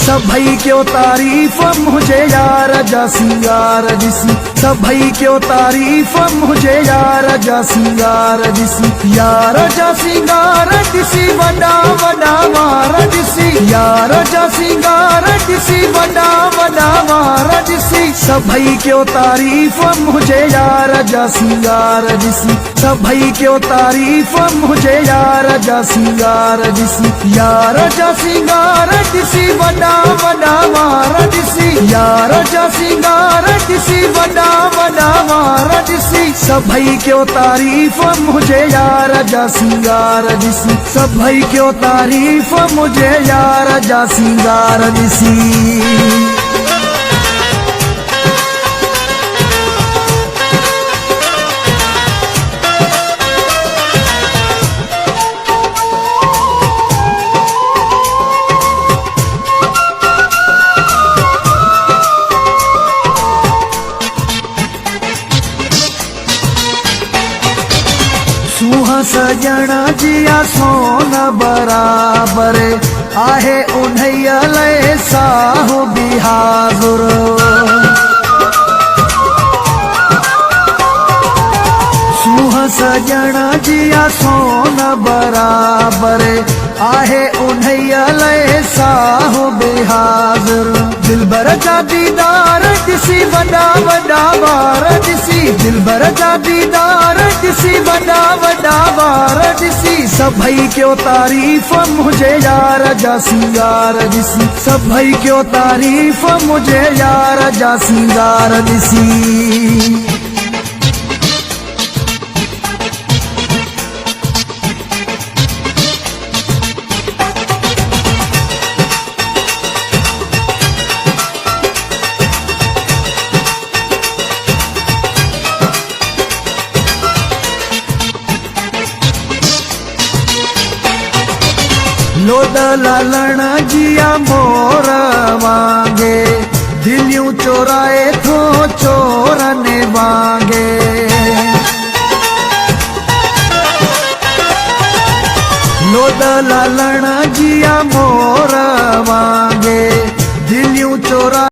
सभई क्यों तारीफ मुझे यार जा सिंगार दिसी, सभई क्यों तारीफ मुझे यार जा सिंगार दिसी, यार जा सिंगार दिसी वडा वडा वार दिसी, यार जा सिंगार दिसी वडा वडा वार दिसी, सभई क्यों तारीफ मुझे यार जा सिंगार दिसी, सभई क्यों तारीफ मुझे यार जा सिंगार दिसी, यार जा सिंगार दिसी वडा वडा वार दिसी, यार जा सिंगार दिसी वडा वडा वार दिसी, सभई क्यों तारीफ मुझे यार जा सिंगार दिसी, सभई क्यों तारीफ मुझे यार जा सिंगार दिसी। सुहा सजण जिया सोन बराबर आहे उन्हैया लय साहु बिहाजुर, सुहा सजण जिया सोन बराबर आहे उन्हैया लय साहु बिहाजुर, दिलबर जा दीदार दिसी वडा वडा वार दिसी, दिलबर जा दीदार दिसी वडा वडा वार दिसी, सभई क्यों तारीफ मुझे यार जा सिंगार दिसी, सभई क्यों तारीफ मुझे यार जा सिंगार दिसी। लोड लालण जिया मोर वांगे, दिलियूं चोराए थो चोरने वांगे, लोड लालण जिया मोर वांगे, दिलियूं चोरा